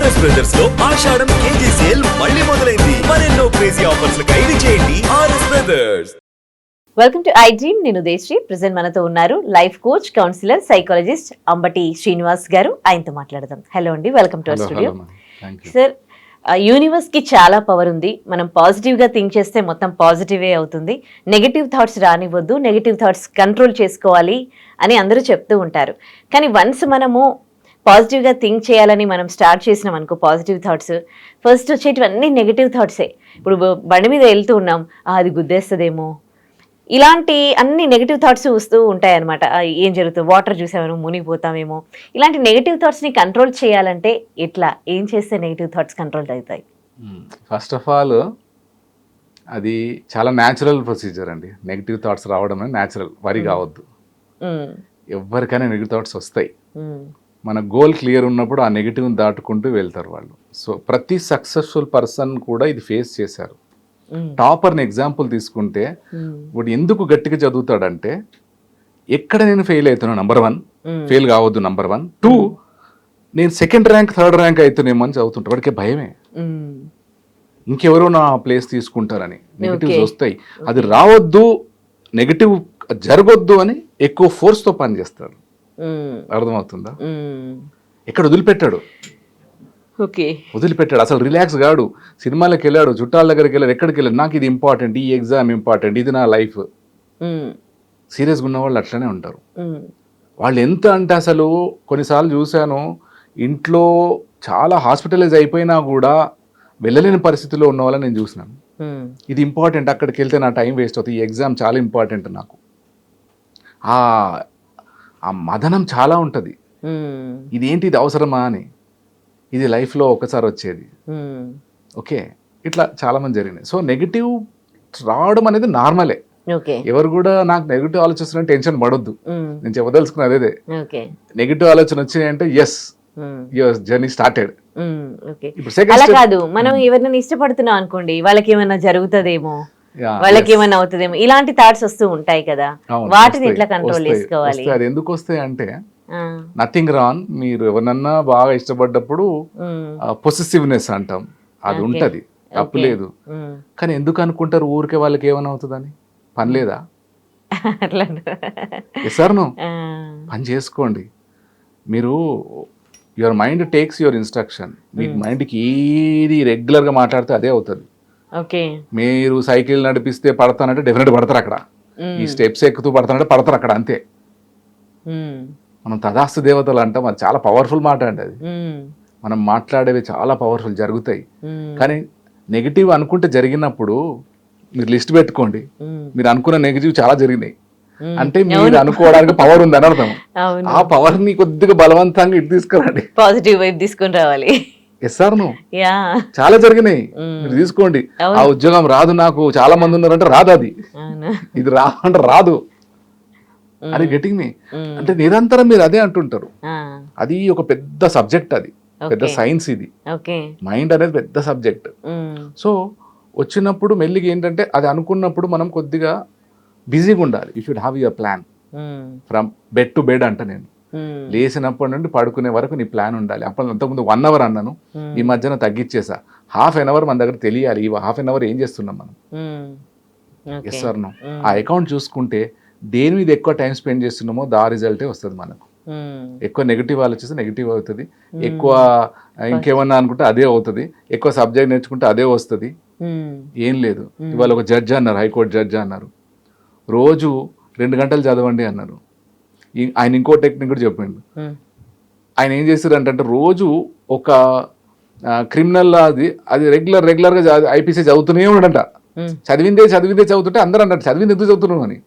RS brothers లో ఆషాఢం KG sale మళ్ళీ మొదలైంది. మరెన్నో క్రేజీ ఆఫర్స్ ఖైదు చేయండి ఆర్ఎస్ బ్రదర్స్. వెల్కమ్ టు ఐ డ్రీమ్. నేను ఉదయశ్రీ. ప్రెసెంట్ మనతో ఉన్నారు life coach, counsellor, psychologist Ambati Srinivas garu. ఆయనతో మాట్లాడదాం. హలో అండి, welcome to our studio. Sir, universe కి చాలా పవర్ ఉంది. మనం పాజిటివ్ గా థింక్ చేస్తే మొత్తం పాజిటివే అవుతుంది. నెగటివ్ థాట్స్ రానివ్వద్దు, నెగటివ్ థాట్స్ కంట్రోల్ చేసుకోవాలి అని అందరూ చెప్తూ ఉంటారు. కానీ వన్స్ మనము పాజిటివ్గా థింక్ చేయాలని మనం స్టార్ట్ చేసినాం అనుకో, పాజిటివ్ థాట్స్ ఫస్ట్ వచ్చేటివన్నీ నెగిటివ్ థాట్సే. ఇప్పుడు బండి మీద వెళ్తూ ఉన్నాం, అది గుద్దేస్తుందేమో, ఇలాంటి అన్ని నెగిటివ్ థాట్స్ వస్తూ ఉంటాయి అనమాట. ఏం జరుగుతుంది, వాటర్ చూసామేమో మునిగిపోతామేమో, ఇలాంటి నెగిటివ్ థాట్స్ని కంట్రోల్ చేయాలంటే ఎట్లా, ఏం చేస్తే నెగిటివ్ థాట్స్ కంట్రోల్ అవుతాయి? ఫస్ట్ ఆఫ్ ఆల్ అది చాలా న్యాచురల్ ప్రొసీజర్ అండి. నెగిటివ్ థాట్స్ రావడం అనేది న్యాచురల్, వరి కావద్దు. ఎవరికైనా నెగిటివ్ థాట్స్ వస్తాయి. మన గోల్ క్లియర్ ఉన్నప్పుడు ఆ నెగిటివ్ని దాటుకుంటూ వెళ్తారు వాళ్ళు. సో ప్రతి సక్సెస్ఫుల్ పర్సన్ కూడా ఇది ఫేస్ చేశారు. టాపర్ని ఎగ్జాంపుల్ తీసుకుంటే వాడు ఎందుకు గట్టిగా చదువుతాడంటే, ఎక్కడ నేను ఫెయిల్ అవుతున్నాను నంబర్ 1, ఫెయిల్ కావద్దు నంబర్ 1, 2 నేను సెకండ్ ర్యాంక్ థర్డ్ ర్యాంక్ అవుతున్నామో అని చదువుతుంటాడు. వాడికి భయమే, ఇంకెవరో నా ప్లేస్ తీసుకుంటారని. నెగిటివ్స్ వస్తాయి, అది రావద్దు, నెగిటివ్ జరగొద్దు అని ఎక్కువ ఫోర్స్తో పనిచేస్తాడు. అర్థమవుతుందా? ఎక్కడ వదిలిపెట్టాడు, వదిలిపెట్టాడు, అసలు రిలాక్స్ కాడు. సినిమాలకు వెళ్ళాడు, చుట్టాల దగ్గరికి వెళ్ళాడు, ఎక్కడికి వెళ్ళాడు, నాకు ఇది ఇంపార్టెంట్, ఈ ఎగ్జామ్ ఇంపార్టెంట్, ఇది నా లైఫ్. సీరియస్గా ఉన్న వాళ్ళు అట్లనే ఉంటారు. వాళ్ళు ఎంత అంటే అసలు కొన్నిసార్లు చూశాను, ఇంట్లో చాలా హాస్పిటలైజ్ అయిపోయినా కూడా వెళ్ళలేని పరిస్థితిలో ఉన్న వాళ్ళని నేను చూసినాను. ఇది ఇంపార్టెంట్, అక్కడికి వెళ్తే నా టైం వేస్ట్ అవుతుంది, ఈ ఎగ్జామ్ చాలా ఇంపార్టెంట్ నాకు. ఆ మదనం చాలా ఉంటుంది. ఇదేంటి, ఇది అవసరమా అని. ఇది లైఫ్లో ఒకసారి వచ్చేది. ఓకే, ఇట్లా చాలా మంది జరిగినాయి. సో నెగిటివ్ రావడం అనేది నార్మలే. ఎవరు కూడా నాకు నెగిటివ్ ఆలోచన టెన్షన్ పడొద్దు. నేను చెప్పదలుచుకున్నది అదే. నెగిటివ్ ఆలోచన వచ్చినాయి అంటే ఎస్, యువర్ జర్నీ స్టార్టెడ్. అలా కాదు, మనం ఎవరినైనా ఇష్టపడుతున్నాం అనుకోండి, వాళ్ళకి ఏమైనా జరుగుతుందేమో, వాళ్ళకి ఏమైనా అవుతుందేమో, ఇలాంటి థాట్స్ వస్తూ ఉంటాయి కదా, వాటిని ఎట్లా కంట్రోల్ చేసుకోవాలి? అది ఎందుకు వస్తాయి అంటే, నథింగ్ రాంగ్. మీరు ఎవరన్నా బాగా ఇష్టపడ్డప్పుడు పొసెసివ్నెస్ అంటాం, అది ఉంటది, తప్పు లేదు. కానీ ఎందుకు అనుకుంటారు ఊరికే వాళ్ళకి ఏమైనా అవుతుందని? పని లేదా? సార్ పని చేసుకోండి. మీరు your mind takes your instruction. మీ మైండ్కి ఏది రెగ్యులర్గా మాట్లాడితే అదే అవుతుంది. మీరు సైకిల్ నడిపిస్తే పడతానంటే డెఫినెట్ పడతారు అక్కడ. ఈ స్టెప్స్ ఎక్కుతూ పడతానంటే పడతారు అక్కడ, అంతే. మనం తదాస్తు దేవతలు అంటాం, అది చాలా పవర్ఫుల్ మాట అండి. అది మనం మాట్లాడేవి చాలా పవర్ఫుల్ జరుగుతాయి. కానీ నెగిటివ్ అనుకుంటే జరిగినప్పుడు మీరు లిస్ట్ పెట్టుకోండి, మీరు అనుకున్న నెగిటివ్ చాలా జరిగినాయి అంటే మీరు అనుకోవడానికి పవర్ ఉంది అని అర్థం. ఆ పవర్ ని కొద్దిగా బలవంతంగా ఇటు తీసుకురండి, పాజిటివ్ వైపు తీసుకుని రావాలి. చాలా జరిగినాయి, మీరు తీసుకోండి. ఆ ఉద్యోగం రాదు నాకు, చాలా మంది ఉన్నారంటే రాదు, అది ఇది అంటే రాదు అని గెటింగ్ మీ అంటే నిరంతరం మీరు అదే అంటుంటారు. అది ఒక పెద్ద సబ్జెక్ట్, అది పెద్ద సైన్స్. ఇది మైండ్ అనేది పెద్ద సబ్జెక్ట్. సో వచ్చినప్పుడు మెల్లిగా ఏంటంటే, అది అనుకున్నప్పుడు మనం కొద్దిగా బిజీగా ఉండాలి. You should have your plan from bed to bed అంట. నేను లేచినప్పటి నుండి పడుకునే వరకు నీ ప్లాన్ ఉండాలి. అప్పుడు అంతకుముందు 1 అవర్ అన్నాను, ఈ మధ్యన తగ్గించేసా. ½ an hour మన దగ్గర తెలియాలి. ఈ ½ an hour ఏం చేస్తున్నాం మనం. Yes sir no. ఆ అకౌంట్ చూసుకుంటే దేని మీద ఎక్కువ టైం స్పెండ్ చేస్తున్నామో దా రిజల్టే వస్తుంది మనకు. ఎక్కువ నెగిటివ్ ఆలోచిస్తే నెగిటివ్ అవుతుంది, ఎక్కువ ఇంకేమన్నా అనుకుంటే అదే అవుతుంది, ఎక్కువ సబ్జెక్ట్ నేర్చుకుంటే అదే వస్తుంది. ఏం లేదు. ఇవాళ ఒక జడ్జి అన్నారు, హైకోర్టు జడ్జి అన్నారు, రోజు 2 గంటలు చదవండి అన్నారు. ఆయన ఇంకో టెక్నిక్ కూడా చెప్పిండు. ఆయన ఏం చేశారంటే, రోజు ఒక క్రిమినల్ అది రెగ్యులర్గా ఐపీసీ చదువుతూనే ఉన్నాడంట. చదివిందే చదువుతుంటే అందరూ అన్నట్టు చదివింది ఎందుకు చదువుతున్నావు అని.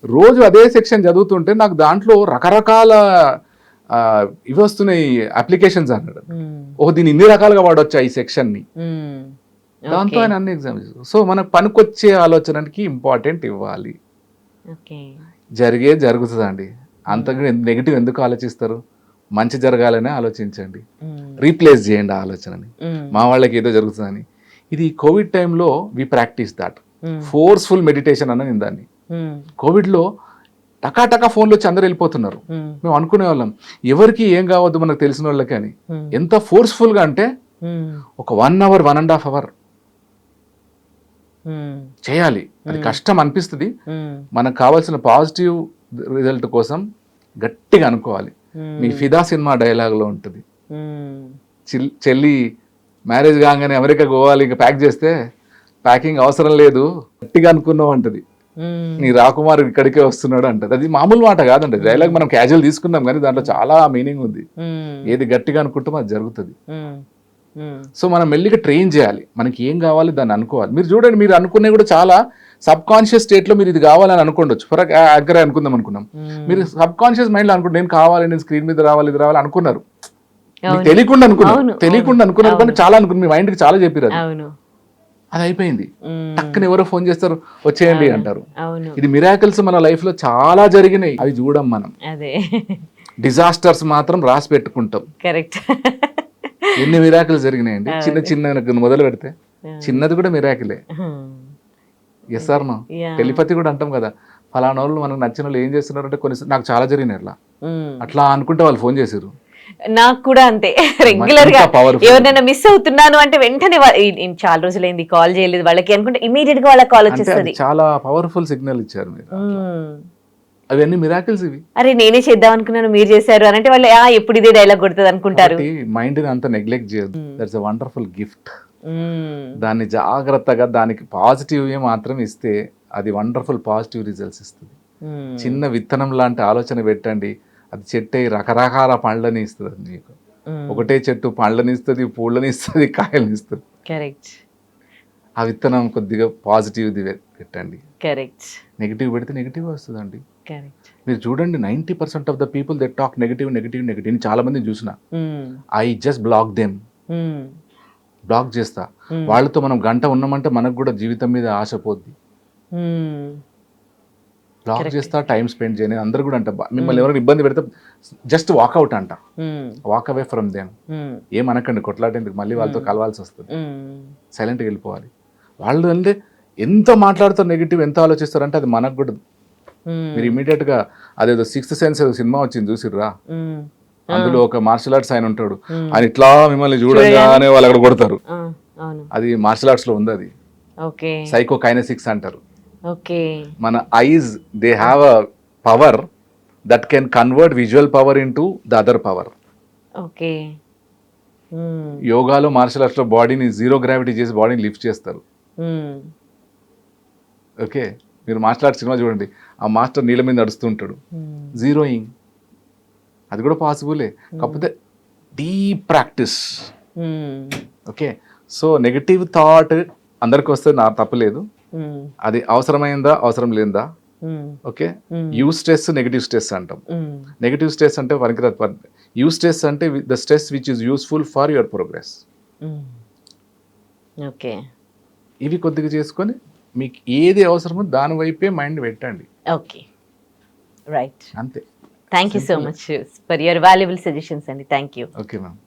రోజు అదే సెక్షన్ చదువుతుంటే నాకు దాంట్లో రకరకాల ఇవి వస్తున్నాయి, అప్లికేషన్స్ అన్నాడు. దీన్ని ఇన్ని రకాలుగా వాడొచ్చా ఈ సెక్షన్ని. దాంతో ఆయన అన్ని ఎగ్జామ్స్. సో మనకు పనికొచ్చే ఆలోచనకి ఇంపార్టెంట్ ఇవ్వాలి. జరుగుతుందండి. అంతగా నెగిటివ్ ఎందుకు ఆలోచిస్తారు? మంచి జరగాలనే ఆలోచించండి, రీప్లేస్ చేయండి ఆ ఆలోచనని. మా వాళ్ళకి ఏదో జరుగుతుందని. ఇది కోవిడ్ టైంలో we practice that forceful meditation అన్న నేను దాన్ని. కోవిడ్లో టకా ఫోన్లు వచ్చి అందరు వెళ్ళిపోతున్నారు. మేము అనుకునే వాళ్ళం ఎవరికి ఏం కావద్దు మనకు తెలిసిన వాళ్ళకి అని. ఎంత ఫోర్స్ఫుల్గా అంటే ఒక 1 hour 1.5 hour చేయాలి. అది కష్టం అనిపిస్తుంది. మనకు కావాల్సిన పాజిటివ్ రిజల్ట్ కోసం గట్టిగా అనుకోవాలి. మీ ఫిదా సినిమా డైలాగ్లో ఉంటుంది, చెల్లి మ్యారేజ్ కాగానే అమెరికా పోవాలి, ఇంకా ప్యాక్ చేస్తే ప్యాకింగ్ అవసరం లేదు గట్టిగా అనుకున్నావు అంటది. నీ రాకుమారు ఇక్కడికే వస్తున్నాడు అంటది. అది మామూలు మాట కాదండి. డైలాగ్ మనం క్యాజువల్ తీసుకున్నాం కానీ దాంట్లో చాలా మీనింగ్ ఉంది. ఏది గట్టిగా అనుకుంటామో అది జరుగుతుంది. సో మనం మెల్లిగా ట్రైన్ చేయాలి. మనకి ఏం కావాలి దాన్ని అనుకోవాలి. మీరు చూడండి, మీరు అనుకునే కూడా చాలా సబ్ కాన్షియస్ స్టేట్ లో మీరు ఇది కావాలని అనుకోండొచ్చు. ఫర్ అగ్రే అనుకుందాం అనుకున్నాం, మీరు సబ్ కాన్షియస్ మైండ్ లో అనుకుంటే నేను కావాలి, నేను స్క్రీన్ మీద రావాలి, ఇది రావాలి అనుకున్నారు. తెలియకుండా అనుకున్నారు కానీ చాలా అనుకున్నారు. మీ మైండ్ కి చాలా చెప్పారు. అది అయిపోయింది. టక్కున ఎవరో ఫోన్ చేస్తారు, వచ్చేయండి అంటారు. ఇది మిరాకిల్స్ మన లైఫ్ లో చాలా జరిగినాయి. అవి చూడం మనం. డిజాస్టర్స్ మాత్రం రాసి పెట్టుకుంటాం. కరెక్ట్. ఎన్ని మిరాకిల్స్ జరిగినాయండి. చిన్న మొదలు పెడితే చిన్నది కూడా మిరాకిలే. ఎస్ సార్ మా టెలిపతి కూడా అంటాం కదా, ఫలానా వాళ్ళు మనకు నచ్చిన వాళ్ళు ఏం చేస్తున్నారు అంటే కొన్ని నాకు చాలా జరిగినాయి అట్లా అనుకుంటే వాళ్ళు ఫోన్ చేశారు. నాకు కూడా అంతే. రెగ్యులర్ గా ఎవరైనా మిస్ అవుతున్నాను అంటే వెంటనే చాలా రోజులైంది కాల్ చేయలేదు వాళ్ళకి అనుకుంటే ఇమీడియట్ గా వాళ్ళకి కాల్ వచ్చేస్తుంది. చాలా పవర్ఫుల్ సిగ్నల్ ఇచ్చారు మీరు. అవన్నీ మిరాకిల్స్ ఇవి. అరే నేనే చేద్దాం అనుకున్నాను మీరు చేశారు అని అంటే వాళ్ళు ఎప్పుడు ఇదే డైలాగ్ కొడుతుంది అనుకుంటారు. మైండ్ ని అంత నెగ్లెక్ట్ చేయదు. That's a wonderful gift. దాన్ని జాగ్రత్తగా దానికి పాజిటివ్ మాత్రం ఇస్తే అది వండర్ఫుల్ పాజిటివ్ రిజల్ట్స్ ఇస్తుంది. చిన్న విత్తనం లాంటి ఆలోచన పెట్టండి, అది చెట్టు అయి రకరకాల పండ్లని ఇస్తుంది. అది మీకు ఒకటే చెట్టు పండ్లని ఇస్తుంది, పూళ్ళని ఇస్తుంది, కాయలని ఇస్తుంది. కరెక్ట్. ఆ విత్తనం కొద్దిగా పాజిటివ్ పెట్టండి. కరెక్ట్. నెగిటివ్ పెడితే నెగిటివ్ వస్తుందండి. మీరు చూడండి 90% of the people that talk negative నేను చాలా మందిని చూసిన. I just block them. Block చేస్తా. వాళ్ళతో మనం గంట ఉన్నామంటే మనకు కూడా జీవితం మీద ఆశ పోద్ది. బ్లాక్ చేస్తా, టైం స్పెండ్ చేయని అందరు కూడా అంట. మిమ్మల్ని ఎవరైనా ఇబ్బంది పెడితే జస్ట్ వాక్అవుట్ అంట, వాక్ అవే ఫ్రమ్ దెమ్. ఏమనకండి, కొట్లాడేందుకు మళ్ళీ వాళ్ళతో కలవాల్సి వస్తుంది. సైలెంట్గా వెళ్ళిపోవాలి. వాళ్ళు అంటే ఎంత మాట్లాడుతారు నెగిటివ్, ఎంత ఆలోచిస్తారు అంటే అది మనకు కూడా. మీరు ఇమీడియట్ గా అదేదో 6th సెన్స్ సినిమా వచ్చింది చూసిర్రా, అందులో ఒక మార్షల్ ఆర్ట్స్ ఆయన ఉంటాడు, ఆయన ఇట్లా మిమ్మల్ని చూడగానే వాళ్ళు అక్కడ కొడతారు. అది మార్షల్ ఆర్ట్స్ లో ఉంది. అది సైకో కైనెసిక్స్ అంటారు. మన eyes they have a power that can convert visual power into the other power. యోగాలో మార్షల్ ఆర్ట్స్ లో బాడీని జీరో గ్రావిటీ చేసి బాడీని లిఫ్ట్ చేస్తారు. ఓకే, మీరు మార్షల్ ఆర్ట్స్ సినిమా చూడండి, ఆ మాస్టర్ నీళ్ళ మీద నడుస్తుంటాడు, జీరోయింగ్. అది కూడా పాసిబులే, కాకపోతే deep practice. Okay, so negative thought అందరికి వస్తే నా తప్పలేదు. అది అవసరమైందా అవసరం లేదా. Okay, you stress negative stress అంటాం. నెగటివ్ స్ట్రెస్ అంటే పనికిరాదు. యూ స్ట్రెస్ అంటే the stress which is useful for your progress. Okay, ఇవి కొద్దిగా చేసుకొని మీకు ఏది అవసరమో దాని వైపే మైండ్ పెట్టండి. ఓకే, రైట్, అంతే. Thank you so much for your valuable suggestions అండి. Thank you. Okay ma'am.